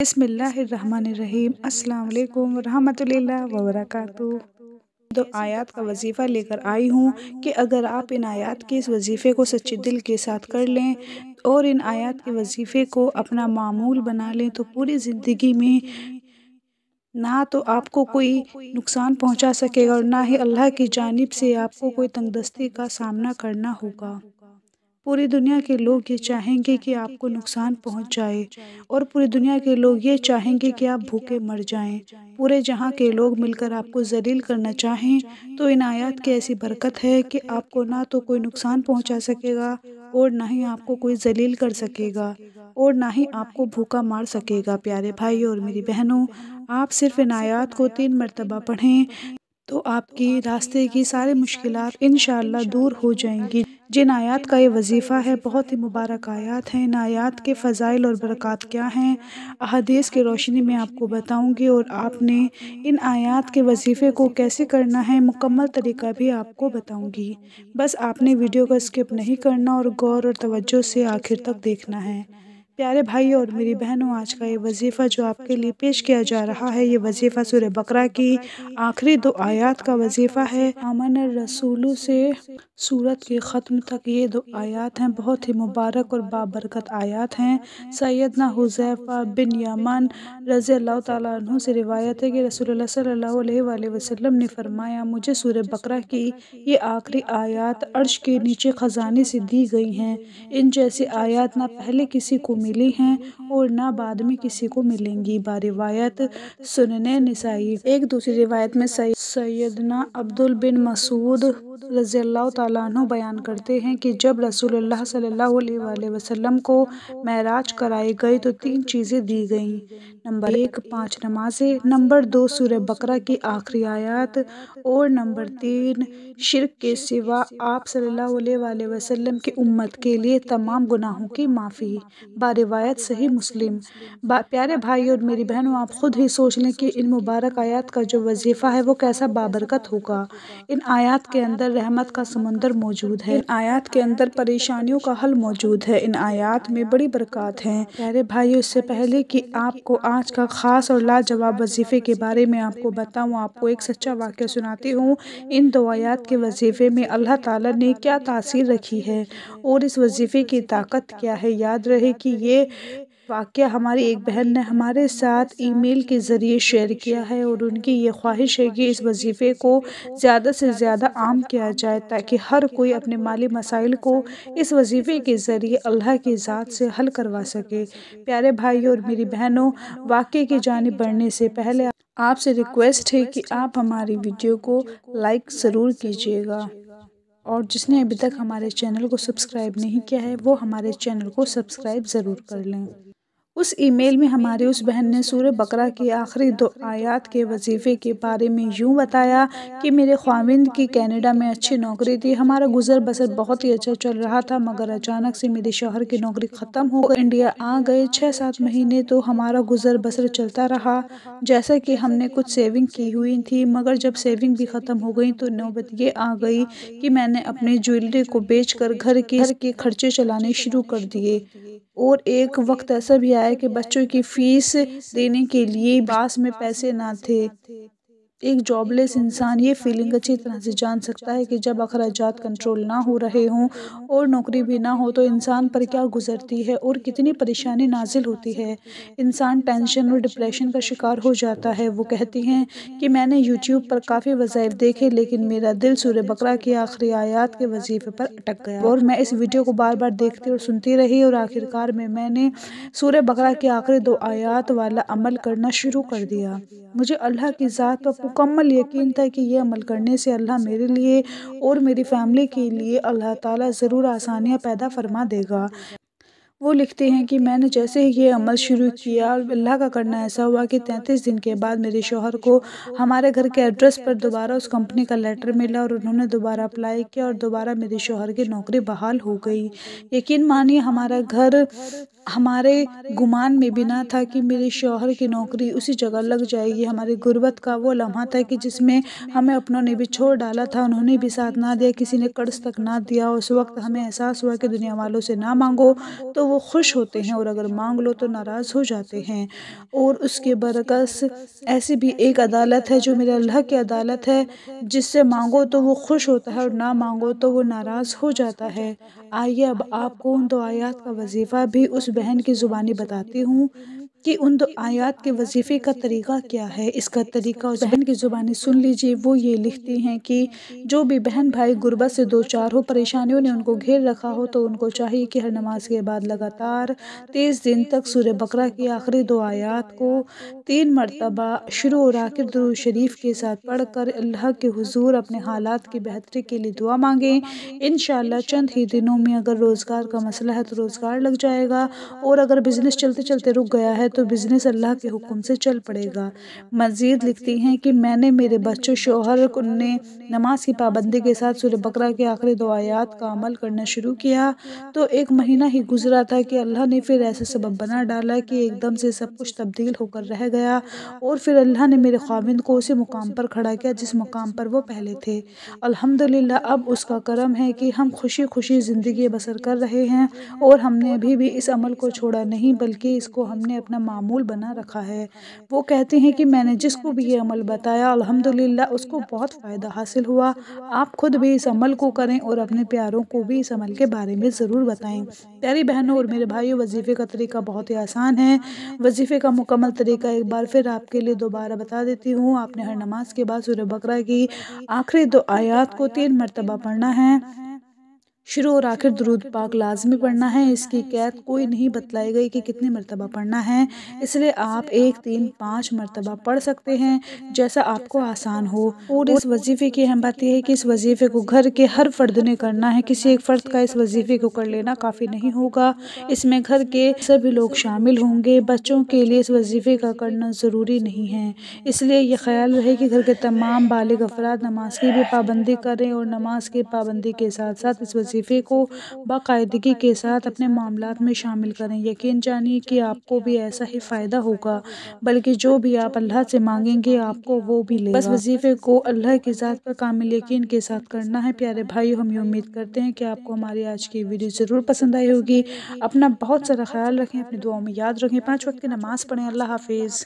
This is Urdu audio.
بسم اللہ الرحمن الرحیم۔ السلام علیکم ورحمۃ اللہ وبرکاتہ۔ دو آیات کا وظیفہ لے کر آئی ہوں کہ اگر آپ ان آیات کے اس وظیفے کو سچے دل کے ساتھ کر لیں اور ان آیات کے وظیفے کو اپنا معمول بنا لیں تو پوری زندگی میں نہ تو آپ کو کوئی نقصان پہنچا سکے گا اور نہ ہی اللہ کی جانب سے آپ کو کوئی تنگ دستی کا سامنا کرنا ہوگا۔ پوری دنیا کے لوگ یہ چاہیں گے کہ آپ کو نقصان پہنچ جائے اور پوری دنیا کے لوگ یہ چاہیں گے کہ آپ بھوکے مر جائیں۔ پورے جہاں کے لوگ مل کر آپ کو ذلیل کرنا چاہیں تو ان آیات کی ایسی برکت ہے کہ آپ کو نہ تو کوئی نقصان پہنچا سکے گا اور نہ ہی آپ کو کوئی ذلیل کر سکے گا اور نہ ہی آپ کو بھوکا مار سکے گا۔ پیارے بھائی اور میری بہنوں، آپ صرف ان آیات کو 3 مرتبہ پڑھیں تو آپ کی راستے کی ساری مشکلات انشاءاللہ دور ہو جائیں گی۔ جن آیات کا یہ وظیفہ ہے بہت ہی مبارک آیات ہیں۔ ان آیات کے فضائل اور برکات کیا ہیں، احادیث کی روشنی میں آپ کو بتاؤں گی اور آپ نے ان آیات کے وظیفے کو کیسے کرنا ہے مکمل طریقہ بھی آپ کو بتاؤں گی۔ بس آپ نے ویڈیو کو اسکپ نہیں کرنا اور غور اور توجہ سے آخر تک دیکھنا ہے۔ پیارے بھائی اور میری بہنوں، آج کا یہ وظیفہ جو آپ کے لیے پیش کیا جا رہا ہے، یہ وظیفہ سورہ بقرہ کی آخری 2 آیات کا وظیفہ ہے۔ آمن الرسول سے سورت کے ختم تک یہ 2 آیات ہیں، بہت ہی مبارک اور بابرکت آیات ہیں۔ سیدنا حذیفہ بن یمان رضی اللہ تعالیٰ عنہ سے روایت ہے کہ رسول اللہ صلی اللہ علیہ وآلہ وسلم نے فرمایا، مجھے سورہ بقرہ کی یہ آخری آیات عرش کے نیچے خزانے سے دی گئی ہیں۔ ان جیسی آیات نہ پہلے کسی کو ملی ہیں اور نہ بعد میں کسی کو ملیں گی۔ باروایت سنن نسائی۔ ایک دوسری روایت میں سیدنا عبداللہ بن مسعود رضی اللہ تعالیٰ عنہ بیان کرتے ہیں کہ جب رسول اللہ صلی اللہ علیہ وآلہ وسلم کو معراج کرائی گئی تو 3 چیزیں دی گئیں۔ نمبر 1 5 نمازیں، نمبر 2 سورہ بقرہ کی آخری آیات اور نمبر 3 شرک کے سوا آپ صلی اللہ علیہ وآلہ وسلم کی امت کے لیے تمام گناہوں کی معافی۔ باروایت صحیح مسلم۔ پیارے بھائی اور میری بہنوں، آپ خود ہی سوچ لیں کہ ان مبارک آیات کا جو وظیفہ ہے وہ کیسا بابرکت ہوگا۔ ان آیات کے اندر رحمت کا سمندر موجود ہے، ان آیات کے اندر پریشانیوں کا حل موجود ہے، ان آیات میں بڑی برکات ہیں۔ پیارے بھائیو، اس سے پہلے کہ آپ کو آج کا خاص اور لاجواب وظیفے کے بارے میں آپ کو بتاؤں، آپ کو ایک سچا واقعہ سناتی ہوں۔ ان 2 آیات کے وظیفے میں اللہ تعالیٰ نے کیا تاثیر رکھی ہے اور اس وظیفے کی طاقت کیا ہے۔ یاد رہے کہ یہ واقعہ ہماری ایک بہن نے ہمارے ساتھ ای میل کے ذریعے شیئر کیا ہے اور ان کی یہ خواہش ہے کہ اس وظیفے کو زیادہ سے زیادہ عام کیا جائے تاکہ ہر کوئی اپنے مالی مسائل کو اس وظیفے کے ذریعے اللہ کی ذات سے حل کروا سکے۔ پیارے بھائی اور میری بہنوں، واقعے کی جانب بڑھنے سے پہلے آپ سے ریکویسٹ ہے کہ آپ ہماری ویڈیو کو لائک ضرور کیجیے گا اور جس نے ابھی تک ہمارے چینل کو سبسکرائب نہیں کیا ہے وہ ہمارے چینل کو سبسکرائب ضرور کر لیں۔ اس ای میل میں ہماری اس بہن نے سورہ بقرہ کی آخری 2 آیات کے وظیفے کے بارے میں یوں بتایا کہ میرے خاوند کی کینیڈا میں اچھی نوکری تھی، ہمارا گزر بسر بہت ہی اچھا چل رہا تھا، مگر اچانک سے میرے شوہر کی نوکری ختم ہو گئی، انڈیا آ گئے۔ 6-7 مہینے تو ہمارا گزر بسر چلتا رہا جیسا کہ ہم نے کچھ سیونگ کی ہوئی تھی، مگر جب سیونگ بھی ختم ہو گئی تو نوبت یہ آ گئی کہ میں نے اپنی جویلری کو بیچ کر گھر کے خرچے چلانے شروع کر دیے اور ایک وقت ایسا بھی آیا کہ بچوں کی فیس دینے کے لیے پاس میں پیسے نہ تھے۔ ایک جاب لیس انسان یہ فیلنگ اچھی طرح سے جان سکتا ہے کہ جب اخراجات کنٹرول نہ ہو رہے ہوں اور نوکری بھی نہ ہو تو انسان پر کیا گزرتی ہے اور کتنی پریشانی نازل ہوتی ہے۔ انسان ٹینشن اور ڈپریشن کا شکار ہو جاتا ہے۔ وہ کہتی ہیں کہ میں نے یوٹیوب پر کافی وظائف دیکھے لیکن میرا دل سورہ بقرہ کی آخری آیات کے وظیفے پر اٹک گیا اور میں اس ویڈیو کو بار بار دیکھتی اور سنتی رہی اور آخرکار میں نے سورہ بقرہ کی آخری 2 آیات والا عمل کرنا شروع کر دیا۔ مجھے اللہ کی ذات پر مکمل یقین تھا کہ یہ عمل کرنے سے اللہ میرے لیے اور میری فیملی کے لیے اللہ تعالیٰ ضرور آسانیاں پیدا فرما دے گا۔ وہ لکھتے ہیں کہ میں نے جیسے ہی یہ عمل شروع کیا، اللہ کا کرنا ایسا ہوا کہ 33 دن کے بعد میرے شوہر کو ہمارے گھر کے ایڈریس پر دوبارہ اس کمپنی کا لیٹر ملا اور انہوں نے دوبارہ اپلائی کیا اور دوبارہ میرے شوہر کی نوکری بحال ہو گئی۔ یقین مانیے ہمارا گھر ہمارے گمان میں بھی نہ تھا کہ میرے شوہر کی نوکری اسی جگہ لگ جائے گی۔ ہماری غربت کا وہ لمحہ تھا کہ جس میں ہمیں اپنوں نے بھی چھوڑ ڈالا تھا، انہوں نے بھی ساتھ نہ دیا، کسی نے قرض تک نہ دیا۔ اس وقت ہمیں احساس ہوا کہ دنیا والوں سے نہ مانگو تو وہ خوش ہوتے ہیں اور اگر مانگ لو تو ناراض ہو جاتے ہیں۔ اور اس کے برعکس ایسی بھی ایک عدالت ہے جو میرے اللہ کی عدالت ہے، جس سے مانگو تو وہ خوش ہوتا ہے اور نہ مانگو تو وہ ناراض ہو جاتا ہے۔ آئیے اب آپ کو ان 2 آیات کا وظیفہ بھی اس بہن کی زبانی بتاتی ہوں کہ ان 2 آیات کے وظیفے کا طریقہ کیا ہے۔ اس کا طریقہ اس بہن کی زبانی سن لیجئے۔ وہ یہ لکھتی ہیں کہ جو بھی بہن بھائی غربت سے دوچار ہو، پریشانیوں نے ان کو گھیر رکھا ہو، تو ان کو چاہیے کہ ہر نماز کے بعد لگاتار 30 دن تک سورہ بقرہ کی آخری 2 آیات کو 3 مرتبہ شروع اور آخر درود شریف کے ساتھ پڑھ کر اللہ کے حضور اپنے حالات کی بہتری کے لیے دعا مانگیں۔ انشاءاللہ چند ہی دنوں میں اگر روزگار کا مسئلہ ہے تو روزگار لگ جائے گا، اور اگر بزنس چلتے چلتے رک گیا ہے تو بزنس اللہ کے حکم سے چل پڑے گا۔ مزید لکھتی ہیں کہ میں نے میرے بچوں شوہر نے نماز کی پابندی کے ساتھ سورہ بقرہ کے آخری 2 آیات کا عمل کرنا شروع کیا تو 1 مہینہ ہی گزرا تھا کہ اللہ نے پھر ایسا سبب بنا ڈالا کہ ایک دم سے سب کچھ تبدیل ہو کر رہ گیا، اور پھر اللہ نے میرے خاوند کو اسی مقام پر کھڑا کیا جس مقام پر وہ پہلے تھے۔ الحمدللہ اب اس کا کرم ہے کہ ہم خوشی خوشی زندگی بسر کر رہے ہیں، اور ہم نے ابھی بھی اس عمل کو چھوڑا نہیں بلکہ اس کو ہم نے اپنا معمول بنا رکھا ہے۔ وہ کہتے ہیں کہ میں نے جس کو بھی یہ عمل بتایا الحمدللہ اس کو بہت فائدہ حاصل ہوا۔ آپ خود بھی اس عمل کو کریں اور اپنے پیاروں کو بھی اس عمل کے بارے میں ضرور بتائیں۔ پیاری بہنوں اور میرے بھائیوں، وظیفے کا طریقہ بہت ہی آسان ہے۔ وظیفے کا مکمل طریقہ ایک بار پھر آپ کے لیے دوبارہ بتا دیتی ہوں۔ آپ نے ہر نماز کے بعد سورہ بقرہ کی آخری 2 آیات کو 3 مرتبہ پڑھنا ہے۔ شروع اور آخر درود پاک لازمی پڑھنا ہے۔ اس کی قید کوئی نہیں بتلائی گئی کہ کتنی مرتبہ پڑھنا ہے، اس لیے آپ 1، 3، 5 مرتبہ پڑھ سکتے ہیں جیسا آپ کو آسان ہو۔ اور اس وظیفے کی اہم بات یہ ہے کہ اس وظیفے کو گھر کے ہر فرد نے کرنا ہے۔ کسی ایک فرد کا اس وظیفے کو کر لینا کافی نہیں ہوگا، اس میں گھر کے سبھی لوگ شامل ہوں گے۔ بچوں کے لیے اس وظیفے کا کرنا ضروری نہیں ہے، اس لیے یہ خیال رہے کہ گھر کے تمام بالغ افراد نماز کی بھی پابندی کریں اور نماز کی پابندی کے ساتھ ساتھ اس وظیفے کو باقاعدگی کے ساتھ اپنے معاملات میں شامل کریں۔ یقین جانیے کہ آپ کو بھی ایسا ہی فائدہ ہوگا، بلکہ جو بھی آپ اللہ سے مانگیں گے آپ کو وہ بھی لے گا۔ بس وظیفے کو اللہ کی ذات پر کامل یقین کے ساتھ کرنا ہے۔ پیارے بھائیو، ہم یہ امید کرتے ہیں کہ آپ کو ہماری آج کی ویڈیو ضرور پسند آئی ہوگی۔ اپنا بہت سارا خیال رکھیں، اپنی دعاؤں میں یاد رکھیں، 5 وقت کی نماز پڑھیں۔ اللہ حافظ۔